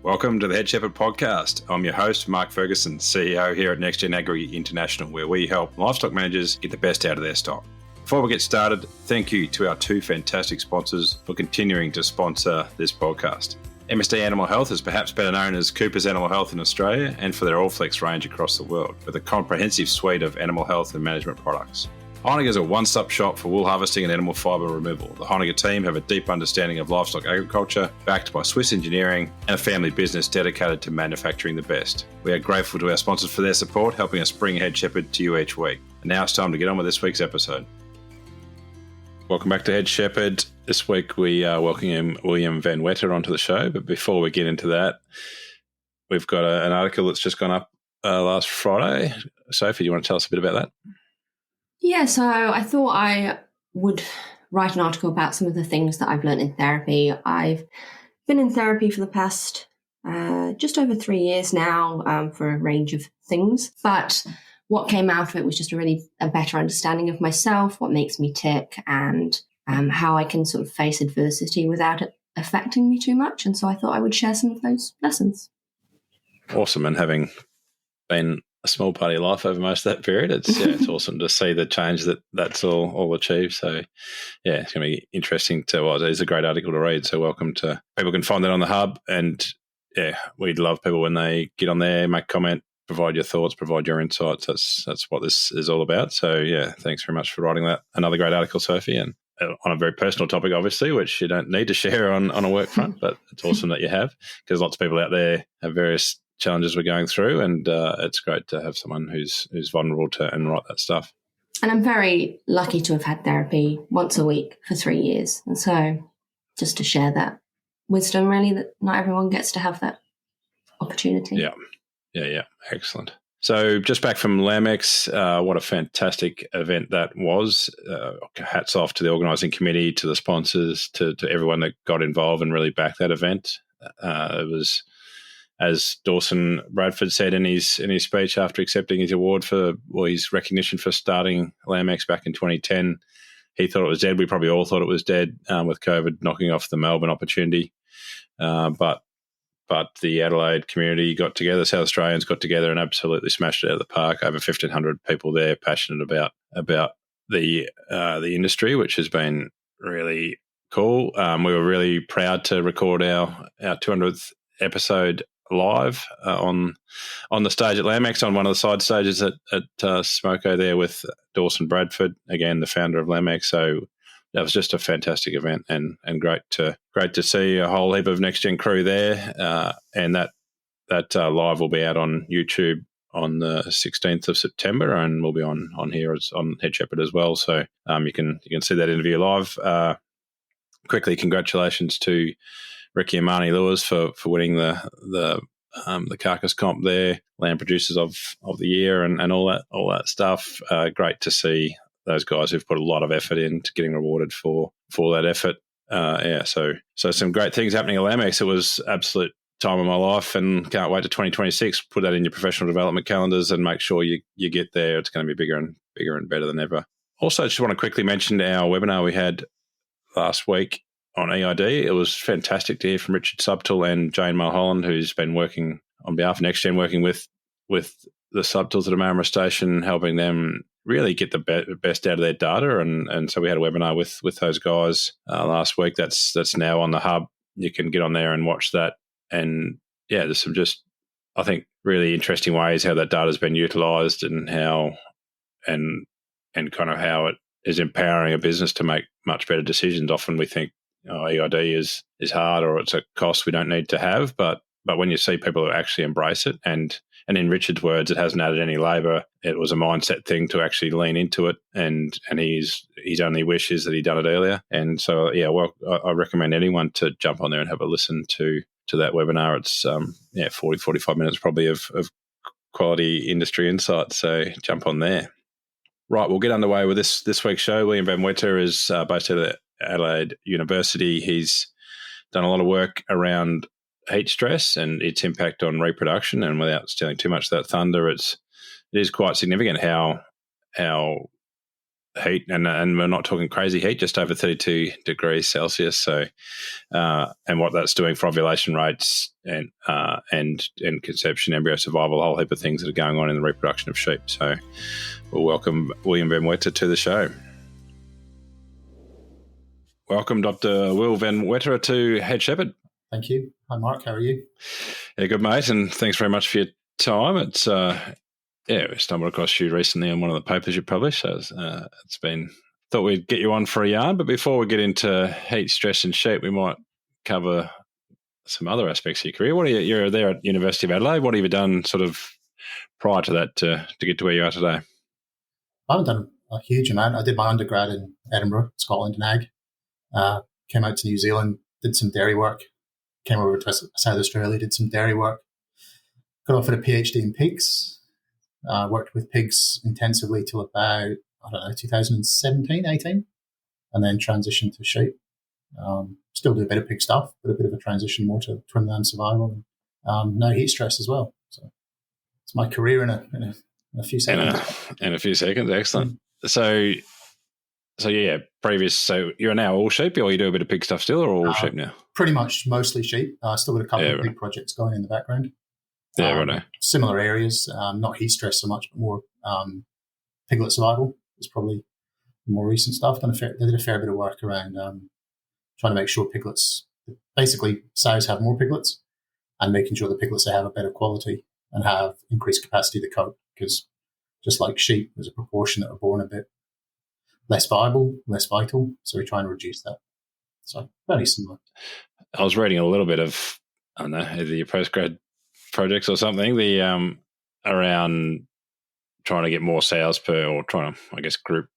Welcome to the Head Shepherd podcast. I'm your host, Mark Ferguson, CEO here at NextGen Agri International, where we help livestock managers get the best out of their stock. Before we get started, thank you to our two fantastic sponsors for continuing to sponsor this podcast. MSD Animal Health is perhaps better known as Cooper's Animal Health in Australia and for their Allflex range across the world, with a comprehensive suite of animal health and management products. Heineken is a one-stop shop for wool harvesting and animal fibre removal. The Heineken team have a deep understanding of livestock agriculture, backed by Swiss engineering and a family business dedicated to manufacturing the best. We are grateful to our sponsors for their support, helping us bring Head Shepherd to you each week. And now it's time to get on with this week's episode. Welcome back to Head Shepherd. This week we welcome William van Wettere onto the show, but before we get into that, we've got an article that's just gone up last Friday. Sophie, do you want to tell us a bit about that? Yeah, so I thought I would write an article about some of the things that I've learned in therapy. I've been in therapy for the past just over 3 years now for a range of things. But what came out of it was just a better understanding of myself, what makes me tick, and how I can sort of face adversity without it affecting me too much. And so I thought I would share some of those lessons. Awesome. And having been a small part of your life over most of that period, it's awesome to see the change that's all achieved. So yeah, it's going to be interesting it's a great article to read. So welcome to people can find that on the hub, and yeah, we'd love people when they get on there, make a comment, provide your thoughts, provide your insights. That's what this is all about. So yeah, thanks very much for writing that. Another great article, Sophie, and on a very personal topic, obviously, which you don't need to share on a work front, but it's awesome that you have, because lots of people out there have various challenges we're going through, and it's great to have someone who's vulnerable to and write that stuff. And I'm very lucky to have had therapy once a week for 3 years, and so just to share that wisdom, really, that not everyone gets to have that opportunity. Yeah, excellent. So just back from LambX, what a fantastic event that was. Hats off to the organising committee, to the sponsors, to everyone that got involved and really backed that event. It was, as Dawson Bradford said in his speech after accepting his award for his recognition for starting LambX back in 2010, he thought it was dead. We probably all thought it was dead with COVID knocking off the Melbourne opportunity. But the Adelaide community got together, South Australians got together and absolutely smashed it out of the park. Over 1,500 people there passionate about the industry, which has been really cool. We were really proud to record our 200th episode live on the stage at LambX, on one of the side stages at Smoko there with Dawson Bradford, again the founder of LambX. So that was just a fantastic event, and great to see a whole heap of Next Gen crew there. And that live will be out on YouTube on the 16th of September, and we'll be on here on Head Shepherd as well. So you can see that interview live. Quickly, congratulations to Ricky and Marnie Lewis for winning the carcass comp there, Lamb Producers of the Year, and all that stuff. Great to see those guys who've put a lot of effort into getting rewarded for that effort. So some great things happening at LambX. It was absolute time of my life, and can't wait to 2026. Put that in your professional development calendars and make sure you get there. It's going to be bigger and better than ever. Also, just want to quickly mention our webinar we had last week on EID. It was fantastic to hear from Richard Subtle and Jane Mulholland, who's been working on behalf of NextGen, working with the Subtles at Amarama Station, helping them really get the best out of their data. And so we had a webinar with those guys last week. That's now on the hub. You can get on there and watch that. And yeah, there's some just, I think, really interesting ways how that data has been utilised, and how and kind of how it is empowering a business to make much better decisions. Often we think, EID is hard, or it's a cost we don't need to have, but when you see people who actually embrace it, and in Richard's words, it hasn't added any labour. It was a mindset thing to actually lean into it, and his only wish is that he'd done it earlier. And so I recommend anyone to jump on there and have a listen to that webinar. It's 45 minutes probably of quality industry insights. So jump on there. Right, we'll get underway with this week's show. William van Wettere is based at Adelaide University. He's done a lot of work around heat stress and its impact on reproduction, and without stealing too much of that thunder, it is quite significant how heat, and we're not talking crazy heat, just over 32 degrees Celsius. So, and what that's doing for ovulation rates and conception, embryo survival, a whole heap of things that are going on in the reproduction of sheep. So, we'll welcome William van Wettere to the show. Welcome, Dr. Will van Wettere to Head Shepherd. Thank you. Hi, Mark. How are you? Yeah, good, mate, and thanks very much for your time. It's we stumbled across you recently on one of the papers you published, so it's been thought we'd get you on for a yarn. But before we get into heat stress and sheep, we might cover some other aspects of your career. What are you're there at University of Adelaide? What have you done sort of prior to that to get to where you are today? I haven't done a huge amount. I did my undergrad in Edinburgh, Scotland, and ag. Came out to New Zealand, did some dairy work. Came over to South Australia, did some dairy work. Got offered a PhD in pigs. Worked with pigs intensively till about, 2017, 18, and then transitioned to sheep. Still do a bit of pig stuff, but a bit of a transition more to twin lamb survival. And no heat stress as well. So it's my career in a few seconds. In a few seconds, excellent. So yeah, so you're now all sheep, or you do a bit of pig stuff still, or all sheep now? Pretty much mostly sheep. Still got a couple of big projects going in the background. Yeah, right. Similar areas, not heat stress so much, but more piglet survival is probably the more recent stuff. They did a fair bit of work around trying to make sure piglets, basically sows have more piglets, and making sure the piglets they have a better quality and have increased capacity to cope, because just like sheep, there's a proportion that are born a bit less viable, less vital. So we try and reduce that. So very similar. I was reading a little bit of, I don't know, either your postgrad projects or something, around trying to get more sows per, or trying to, I guess, group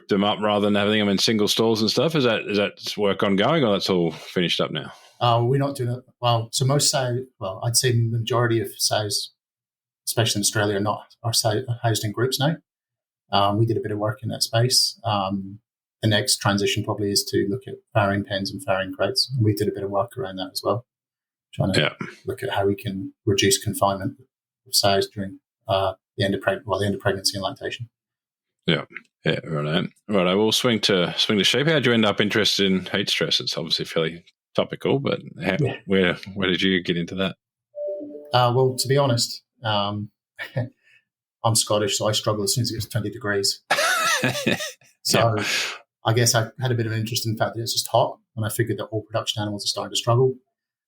them up rather than having them in single stalls and stuff. Is that work ongoing, or that's all finished up now? We're not doing it. Well, so most sows, I'd say the majority of sows, especially in Australia, are housed in groups now. We did a bit of work in that space. The next transition probably is to look at farrowing pens and farrowing crates. And we did a bit of work around that as well, trying to look at how we can reduce confinement of sows during the end of pregnancy and lactation. Yeah, right. We'll swing to sheep. How did you end up interested in heat stress? It's obviously fairly topical, but where did you get into that? Well, to be honest, I'm Scottish, so I struggle as soon as it gets 20 degrees. So I guess I had a bit of an interest in the fact that it's just hot, and I figured that all production animals are starting to struggle.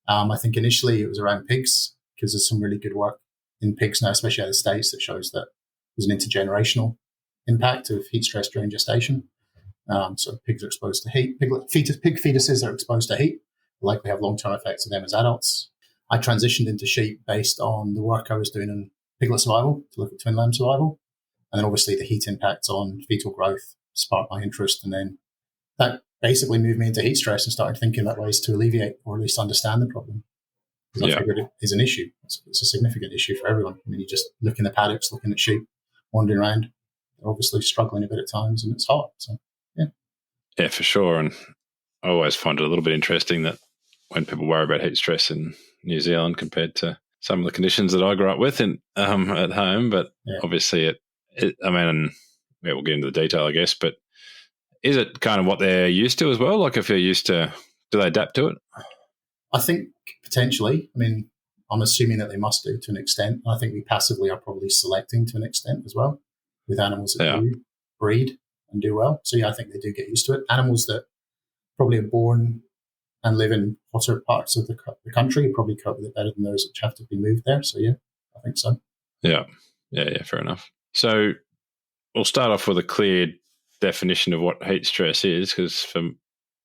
I think initially it was around pigs, because there's some really good work in pigs now, especially out of the States, that shows that there's an intergenerational impact of heat stress during gestation. So pigs are exposed to heat. Pig fetuses are exposed to heat, likely have long-term effects on them as adults. I transitioned into sheep based on the work I was doing in piglet survival to look at twin lamb survival. And then obviously the heat impacts on fetal growth sparked my interest. And then that basically moved me into heat stress and started thinking about ways to alleviate or at least understand the problem. Because I figured it is an issue. It's a significant issue for everyone. I mean, you just look in the paddocks, looking at sheep, wandering around. They're obviously struggling a bit at times, and it's hot. So, yeah. Yeah, for sure. And I always find it a little bit interesting that when people worry about heat stress in New Zealand compared to some of the conditions that I grew up with at home, but obviously we'll get into the detail, I guess, but is it kind of what they're used to as well? Like if you're used to, do they adapt to it? I think potentially. I mean, I'm assuming that they must do to an extent. I think we passively are probably selecting to an extent as well with animals that do breed and do well. So I think they do get used to it. Animals that probably are born and live in hotter parts of the country probably cope with it better than those that have to be moved there. So I think so. Yeah, fair enough. So we'll start off with a clear definition of what heat stress is, because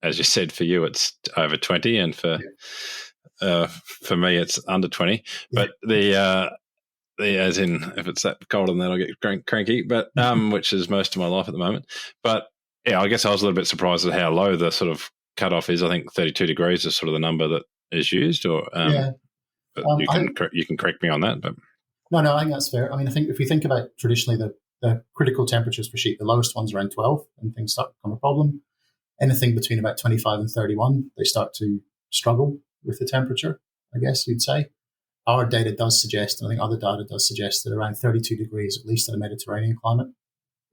as you said, for you it's over 20, and for me it's under 20. But the as in, if it's that colder than that, I'll get cranky. But which is most of my life at the moment. But I guess I was a little bit surprised at how low the sort of cutoff is. I think 32 degrees is sort of the number that is used. Or but you can correct me on that. But no, I think that's fair. I mean, I think if we think about traditionally the critical temperatures for sheep, the lowest ones are around 12, and things start to become a problem. Anything between about 25 and 31, they start to struggle with the temperature, I guess you'd say. Our data does suggest, and I think other data does suggest, that around 32 degrees, at least in a Mediterranean climate,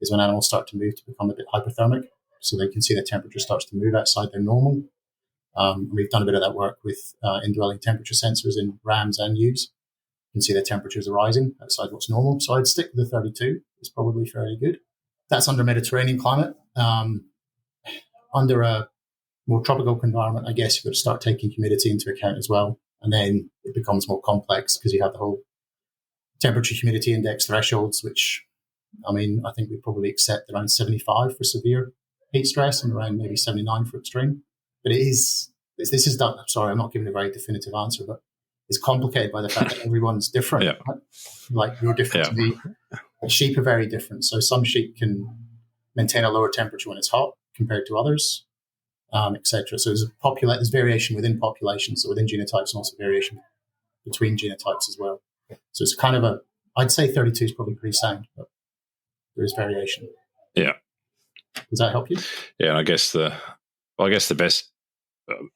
is when animals start to move to become a bit hyperthermic. So they can see the temperature starts to move outside their normal. We've done a bit of that work with indwelling temperature sensors in rams and ewes. You can see the temperatures are rising outside what's normal. So I'd stick with the 32. It's probably fairly good. That's under Mediterranean climate. Under a more tropical environment, I guess you've got to start taking humidity into account as well. And then it becomes more complex because you have the whole temperature humidity index thresholds, which, I mean, I think we probably accept around 75 for severe heat stress and around maybe 79 for extreme. But this is done. Sorry, I'm not giving a very definitive answer, but it's complicated by the fact that everyone's different. Yeah. Right? Like you're different to me. Sheep are very different. So some sheep can maintain a lower temperature when it's hot compared to others, etc. So there's variation within populations, so within genotypes, and also variation between genotypes as well. So it's kind of I'd say 32 is probably pretty sound, but there is variation. Yeah. Does that help you? Yeah, and I guess the best,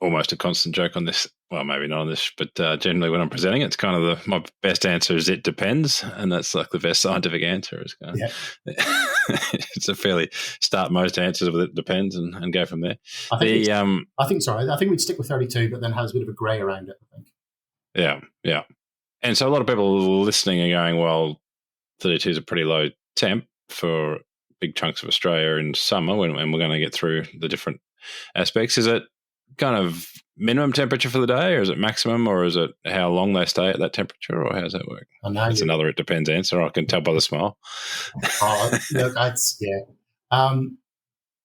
almost a constant joke on this. Well, maybe not on this, but generally when I'm presenting, it's kind of my best answer is it depends, and that's like the best scientific answer. Is kind of, it's a fairly start most answers with it depends and go from there. I think we'd stick with 32, but then has a bit of a grey around it. I think. Yeah. And so a lot of people listening are going, well, 32 is a pretty low temp for big chunks of Australia in summer when we're going to get through the different aspects. Is it kind of minimum temperature for the day, or is it maximum, or is it how long they stay at that temperature, or how does that work? That's another it depends answer. I can tell by the smile. Look,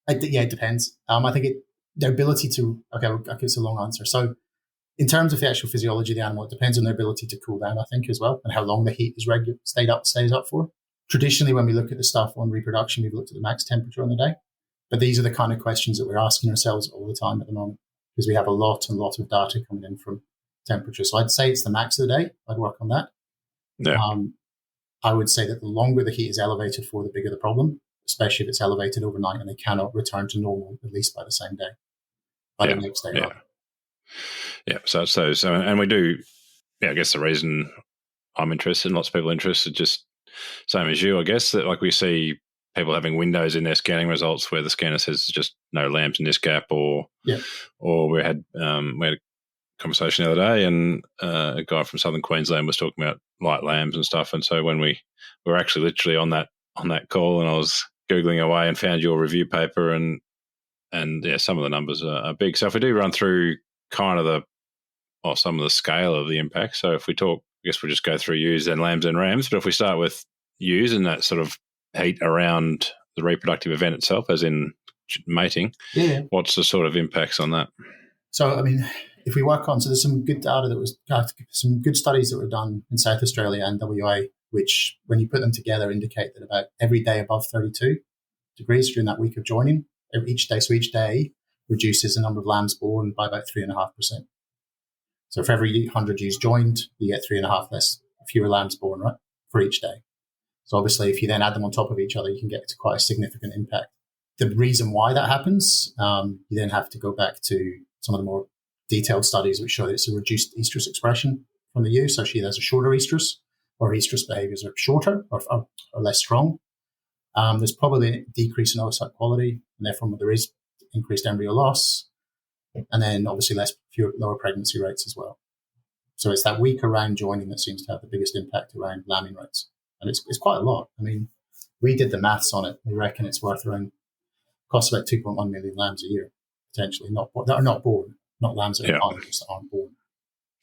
it depends. I think their ability to, okay, it's a long answer. So in terms of the actual physiology of the animal, it depends on their ability to cool down, I think, as well, and how long the heat is stays up for. Traditionally, when we look at the stuff on reproduction, we've looked at the max temperature on the day. But these are the kind of questions that we're asking ourselves all the time at the moment, because we have a lot of data coming in from temperature. So I'd say it's the max of the day. I'd work on that. Yeah. I would say that the longer the heat is elevated for, the bigger the problem, especially if it's elevated overnight and they cannot return to normal, at least by the same day, the next day. Yeah. So, and we do, I guess the reason I'm interested and lots of people are interested, just same as you, I guess, that like we see people having windows in their scanning results where the scanner says just no lambs in this gap, or we had a conversation the other day, and a guy from southern Queensland was talking about light lambs and stuff. And so when we were actually literally on that call, and I was Googling away and found your review paper, and some of the numbers are big. So if we do run through kind of some of the scale of the impact. So if we talk, I guess we'll just go through ewes and lambs and rams. But if we start with ewes and that sort of heat around the reproductive event itself, as in mating, what's the sort of impacts on that? So, I mean, if we work on, so there's some good data some good studies that were done in South Australia and WA, which when you put them together indicate that about every day above 32 degrees during that week of joining, each day reduces the number of lambs born by about 3.5%. So for every 100 ewes joined, you get 3.5 fewer lambs born, right, for each day. So obviously, if you then add them on top of each other, you can get to quite a significant impact. The reason why that happens, you then have to go back to some of the more detailed studies which show that it's a reduced estrus expression from the ewe. So she has a shorter estrus, or estrus behaviors are shorter or less strong. There's probably a decrease in oocyte quality, and therefore there is increased embryo loss, and then obviously lower pregnancy rates as well. So it's that week around joining that seems to have the biggest impact around lambing rates. And it's quite a lot. I mean, we did the maths on it. We reckon it's costs about 2.1 million lambs a year, potentially, that are not born, not lambs that aren't born.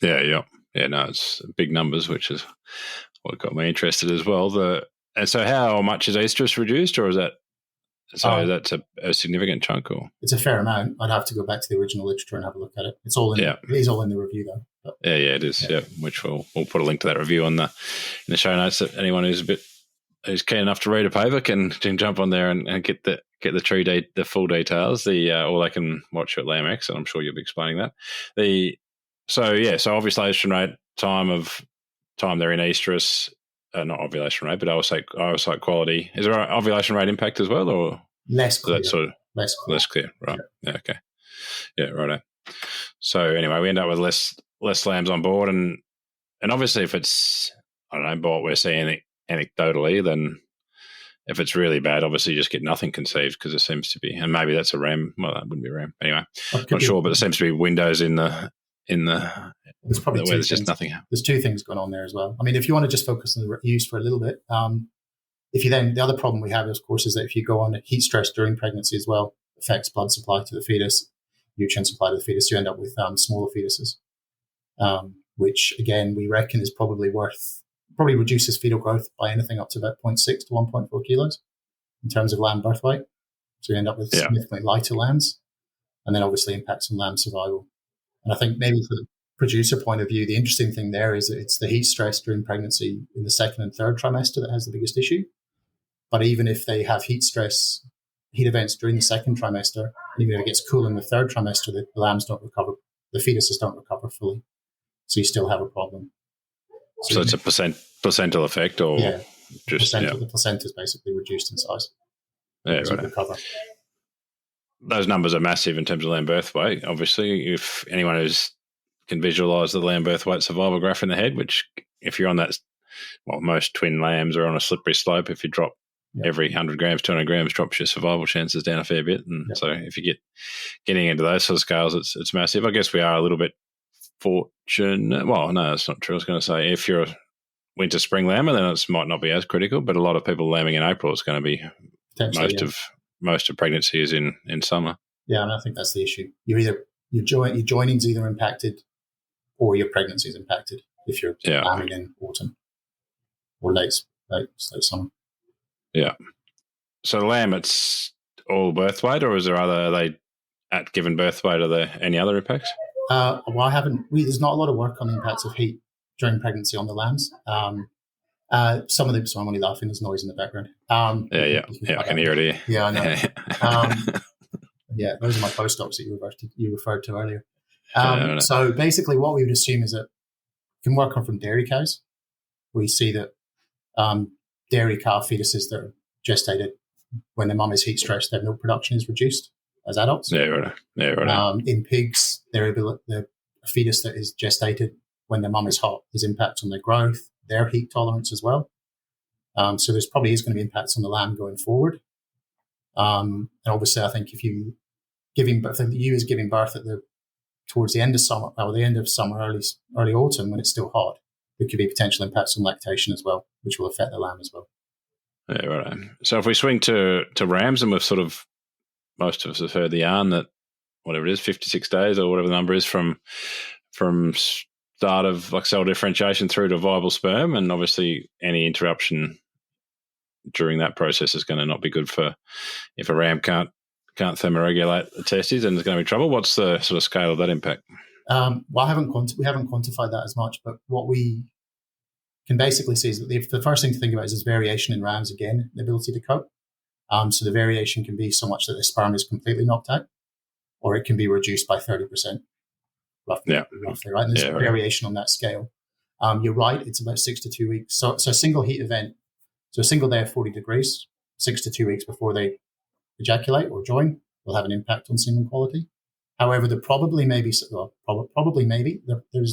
Yeah. No, it's big numbers, which is what got me interested as well. And so how much is estrus reduced, or is that, that's a significant chunk? Or it's a fair amount. I'd have to go back to the original literature and have a look at it. It is all in the review though. But, it is. Yeah. Which we'll put a link to that review in the show notes, that anyone who's keen enough to read a paper can jump on there and get the full details. Or they can watch it at LambX, and I'm sure you'll be explaining that. So ovulation rate, time they're in estrus. Not ovulation rate, but oocyte quality. Is there an ovulation rate impact as well, or less clear? Less clear, right? Yeah, okay. Yeah, righto. So anyway, we end up with less lambs on board, and obviously if it's, I don't know, but what we're seeing anecdotally, then if it's really bad, obviously you just get nothing conceived because there seems to be, and maybe that's a ram. Well, that wouldn't be a ram anyway. Not sure, but there seems to be windows in the there's probably where there's just nothing. There's two things going on there as well. I mean, if you want to just focus on the use for a little bit, the other problem we have, of course, is that if you go on heat stress during pregnancy as well, affects blood supply to the fetus, nutrient supply to the fetus. You end up with smaller fetuses, which again we reckon is probably reduces fetal growth by anything up to about 0.6 to 1.4 kilos in terms of lamb birth weight. So you end up with significantly lighter lambs, and then obviously impacts on lamb survival. And I think maybe for the producer point of view, the interesting thing there is that it's the heat stress during pregnancy in the second and third trimester that has the biggest issue. But even if they have heat events during the second trimester, even if it gets cool in the third trimester, the lambs don't recover, the fetuses don't recover fully. So you still have a problem. So it's a placental effect, or just the placenta is basically reduced in size. Yeah, right. Recover. Those numbers are massive in terms of lamb birth weight. Obviously, if anyone can visualise the lamb birth weight survival graph in the head, which if you're on that, most twin lambs are on a slippery slope. If you drop every 100 grams, 200 grams, drops your survival chances down a fair bit. And so if you getting into those sort of scales, it's massive. I guess we are a little bit fortunate. Well, no, that's not true. I was going to say if you're a winter spring lamber, then it might not be as critical. But a lot of people lambing in April, it's going to be most of pregnancy is in summer. Yeah, and I think that's the issue. Your joining's either impacted or your pregnancy is impacted if you're lambing in autumn or late summer. Yeah. So the lamb, it's all birth weight, or are they at given birth weight? Are there any other impacts? Well, there's not a lot of work on the impacts of heat during pregnancy on the lambs. Some of them, so I'm only laughing, there's noise in the background. I can hear it here. Yeah, I know. Those are my postdocs that you referred to earlier. So basically what we would assume is that it can work on from dairy cows. We see that dairy calf fetuses that are gestated when the mum is heat stressed, their milk production is reduced as adults. Right. In pigs, the fetus that is gestated when the mum is hot, there's impacts on their growth, their heat tolerance as well. So there's probably is going to be impacts on the lamb going forward. And obviously, I think if the ewe is giving birth towards the end of summer, early autumn, when it's still hot, there could be potential impacts on lactation as well, which will affect the lamb as well. Yeah, right. So if we swing to rams, and most of us have heard the yarn that whatever it is, 56 days or whatever the number is from start of cell differentiation through to viable sperm, and obviously any interruption during that process is going to not be good for if a ram can't thermoregulate the testes, and there's going to be trouble. What's the sort of scale of that impact? Well, we haven't quantified that as much, but what we can basically see is that the first thing to think about is variation in rams, again, the ability to cope. So the variation can be so much that the sperm is completely knocked out, or it can be reduced by 30%, roughly, right? And there's variation on that scale. You're right, it's about 6 to 2 weeks. So a single heat event, so a single day of 40 degrees, 6 to 2 weeks before they ejaculate or join, will have an impact on semen quality. However, there's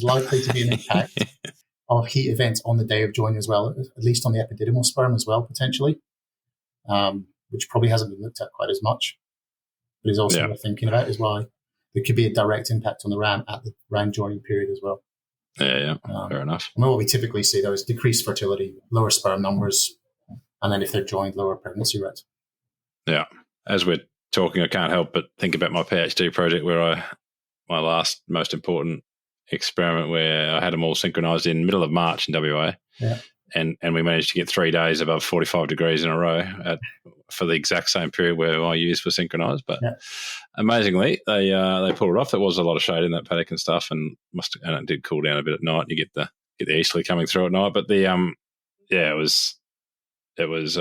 likely to be an impact of heat events on the day of join as well, at least on the epididymal sperm as well, potentially, which probably hasn't been looked at quite as much, but is also worth thinking about as well. There could be a direct impact on the ram at the ram joining period as well. Fair enough. And what we typically see, though, is decreased fertility, lower sperm numbers, and then if they're joined, lower pregnancy rates. Yeah. As we're talking, I can't help but think about my PhD project my last most important experiment where I had them all synchronized in middle of March in WA. Yeah. And we managed to get 3 days above 45 degrees in a row for the exact same period where my ewes were synchronized. But amazingly, they pulled it off. There was a lot of shade in that paddock and stuff, and it did cool down a bit at night. You get the easterly coming through at night, but it was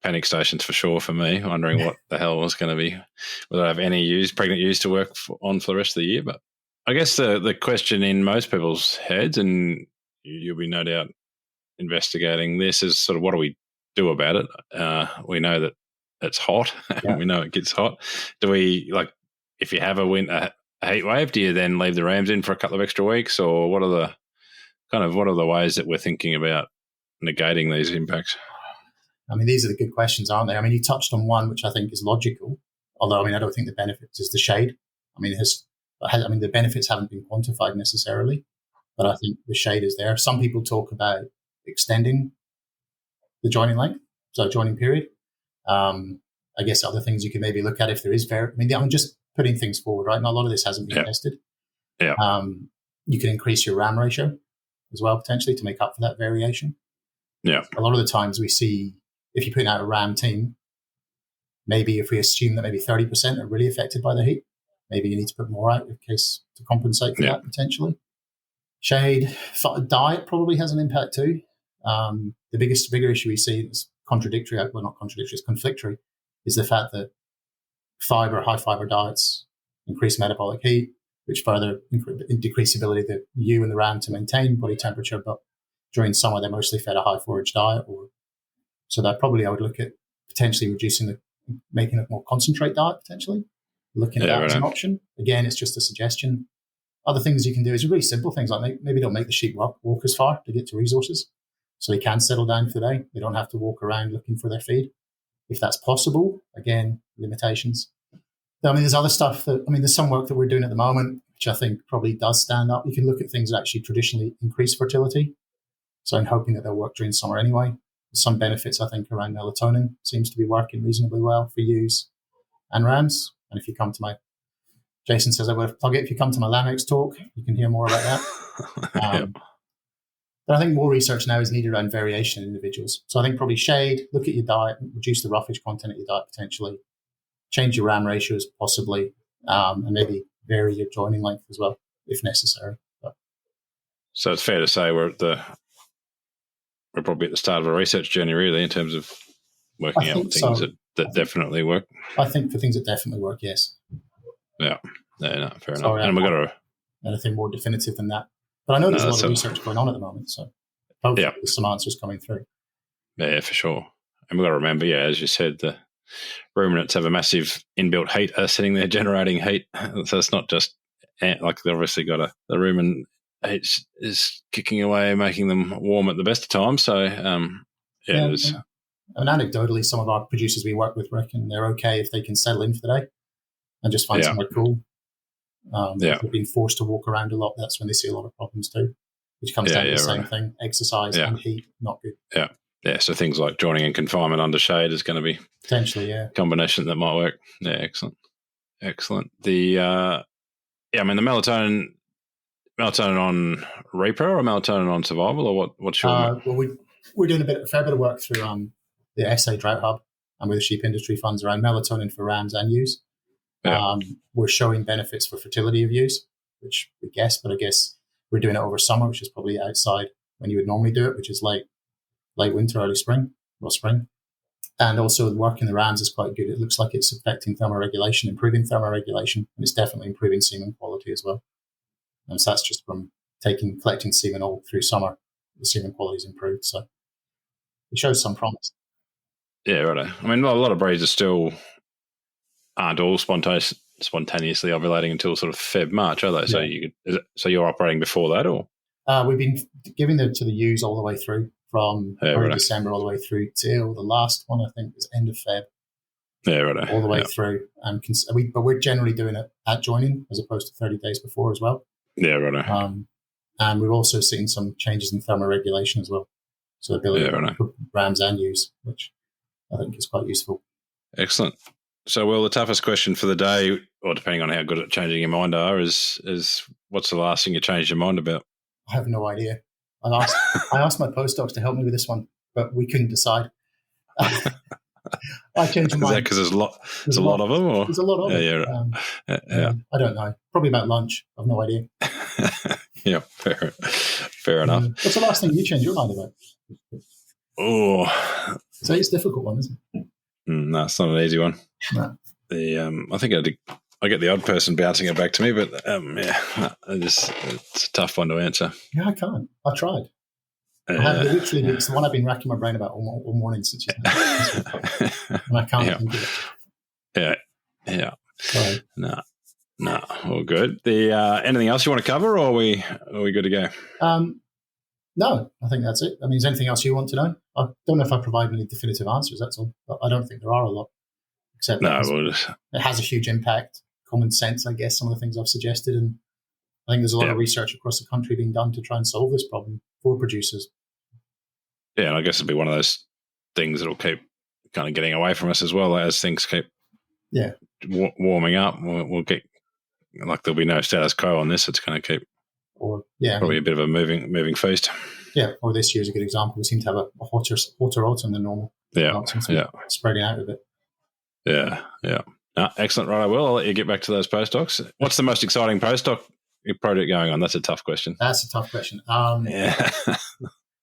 panic stations for sure for me, wondering what the hell was going to be, whether I have any pregnant ewes to work on for the rest of the year. But I guess the question in most people's heads, and you'll be no doubt investigating this, is sort of what do we do about it? We know that it's hot. We know it gets hot. Do we, if you have a heat wave, do you then leave the rams in for a couple of extra weeks, or what are the ways that we're thinking about negating these impacts? I mean, these are the good questions, aren't they? I mean, you touched on one, which I think is logical, although, I mean, I don't think the benefits is the shade. I mean, the benefits haven't been quantified necessarily, but I think the shade is there. Some people talk about extending the joining length, so joining period. I guess other things you can maybe look at if there is I'm just putting things forward, right? And a lot of this hasn't been tested. Yeah. You can increase your RAM ratio as well, potentially, to make up for that variation. Yeah. A lot of the times we see, if you're putting out a RAM team, maybe if we assume that maybe 30% are really affected by the heat, maybe you need to put more out in case to compensate for that potentially. Shade, diet probably has an impact too. The bigger issue we see is conflictory, is the fact that high fiber diets increase metabolic heat, which further decrease the ability of the ewe and the ram to maintain body temperature. But during summer, they're mostly fed a high forage diet, so that probably I would look at potentially making a more concentrate diet potentially. Looking at that as an option. Again, it's just a suggestion. Other things you can do is really simple things like maybe don't make the sheep walk as far to get to resources, so they can settle down for the day. They don't have to walk around looking for their feed. If that's possible, again, limitations. I mean, there's other stuff there's some work that we're doing at the moment, which I think probably does stand up. You can look at things that actually traditionally increase fertility. So I'm hoping that they'll work during summer anyway. There's some benefits, I think, around melatonin seems to be working reasonably well for ewes and rams. And if you come to Jason says I would plug it. If you come to my Lamex talk, you can hear more about that. But I think more research now is needed around variation in individuals. So I think probably shade, look at your diet, reduce the roughage content of your diet potentially, change your RAM ratios possibly, and maybe vary your joining length as well if necessary. So it's fair to say we're probably at the start of a research journey really in terms of working out things that definitely work. I think for things that definitely work, yes. Yeah. No, fair enough. And we've got anything more definitive than that. But I know there's a lot of research going on at the moment, so hopefully there's some answers coming through. Yeah, for sure. And we've got to remember, as you said, the ruminants have a massive inbuilt heat sitting there generating heat. So it's not just like they've obviously got the rumen heat is kicking away, making them warm at the best of times. So, anecdotally, some of our producers we work with reckon they're okay if they can settle in for the day and just find somewhere cool. If they're being forced to walk around a lot, that's when they see a lot of problems too, which comes down to the same thing, exercise and heat, not good. Yeah, so things like joining and confinement under shade is going to be potentially a combination that might work. Yeah, excellent. The the melatonin on repro or melatonin on survival, or what's your? We're doing a fair bit of work through the SA Drought Hub and with the sheep industry funds around melatonin for rams and ewes. We're showing benefits for fertility of ewes, which we guess, but I guess we're doing it over summer, which is probably outside when you would normally do it, which is late winter, early spring, spring. And also the work in the rams is quite good. It looks like it's affecting thermoregulation, improving thermoregulation, and it's definitely improving semen quality as well. And so that's just from collecting semen all through summer. The semen quality is improved. So it shows some promise. Yeah, right. I mean, a lot of breeds aren't all spontaneously ovulating until sort of Feb, March, are they? So you're operating before that, or? We've been giving them to the ewes all the way through from early December all the way through till the last one, I think, was end of Feb. Yeah, right. All the way through. But we're generally doing it at joining as opposed to 30 days before as well. Yeah, right. And we've also seen some changes in thermoregulation as well. So the ability to put rams and ewes, which I think is quite useful. Excellent. So, the toughest question for the day, or depending on how good at changing your mind are, is what's the last thing you changed your mind about? I have no idea. I asked my postdocs to help me with this one, but we couldn't decide. I changed my mind. Is that because there's a lot of them? Or? There's a lot of them. I don't know. Probably about lunch. I've no idea. Yeah, fair enough. What's the last thing you changed your mind about? Oh. So it's a difficult one, isn't it? No, it's not an easy one. No. I think I get the odd person bouncing it back to me, but it's a tough one to answer. Yeah, I can't. I tried. It's the one I've been racking my brain about all morning since you said and I can't think of it. Yeah. Sorry. No, all good. Anything else you want to cover, or are we good to go? No, I think that's it. I mean, is there anything else you want to know? I don't know if I provide any definitive answers, that's all. But I don't think there are a lot, except it has a huge impact. Common sense, I guess, some of the things I've suggested. And I think there's a lot of research across the country being done to try and solve this problem for producers. Yeah, and I guess it'll be one of those things that'll keep kind of getting away from us as well as things keep warming up. We'll get, like, there'll be no status quo on this. It's going to keep probably a bit of a moving feast. Yeah, or this year's a good example. We seem to have a hotter autumn than normal. Spreading out a bit. Yeah. Excellent. Right, I will. I'll let you get back to those postdocs. What's the most exciting postdoc project going on? That's a tough question.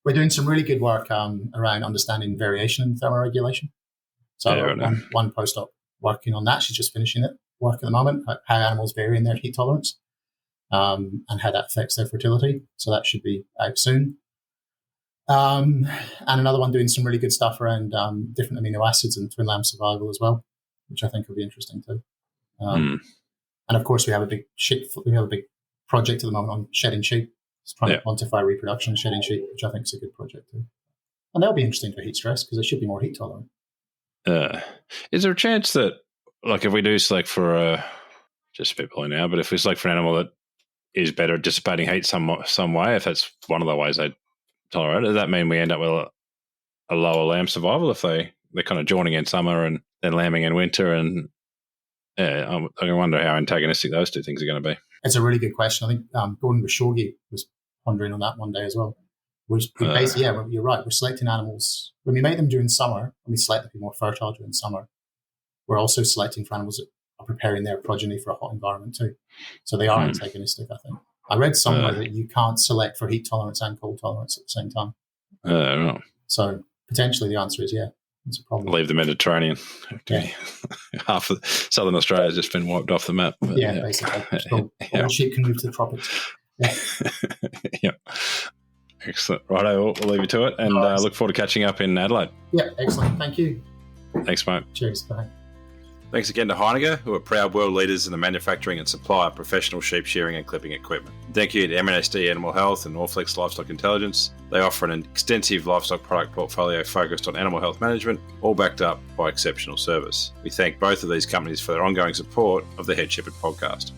We're doing some really good work around understanding variation in thermoregulation. So one postdoc working on that. She's just finishing work at the moment, how animals vary in their heat tolerance and how that affects their fertility. So that should be out soon. And another one doing some really good stuff around different amino acids and twin lamb survival as well, which I think will be interesting too. And of course, we have a big project at the moment on shedding sheep. It's trying to quantify reproduction shedding sheep, which I think is a good project too. And that'll be interesting for heat stress because they should be more heat tolerant. Is there a chance that, like, if we do select for just spitballing now, but if we select for an animal that is better at dissipating heat some way, if that's one of the ways they tolerate it, does that mean we end up with a lower lamb survival if they're kind of joining in summer and then lambing in winter? And I wonder how antagonistic those two things are going to be. It's a really good question. I think Gordon Bashorgi was pondering on that one day as well. Basically, you're right. We're selecting animals. When we make them during summer, and we select them to be more fertile during summer, we're also selecting for animals that are preparing their progeny for a hot environment too. So they are antagonistic, I think. I read somewhere that you can't select for heat tolerance and cold tolerance at the same time. Right. So potentially the answer is it's a problem. Leave the Mediterranean. Okay. Half of Southern Australia has just been wiped off the map. But, basically. All sheep can move to the tropics. Yeah. Excellent. Right, we'll leave you to it and look forward to catching up in Adelaide. Yeah, excellent. Thank you. Thanks, mate. Cheers. Bye. Thanks again to Heinegger, who are proud world leaders in the manufacturing and supply of professional sheep shearing and clipping equipment. Thank you to MNSD Animal Health and Norflex Livestock Intelligence. They offer an extensive livestock product portfolio focused on animal health management, all backed up by exceptional service. We thank both of these companies for their ongoing support of the Head Shepherd podcast.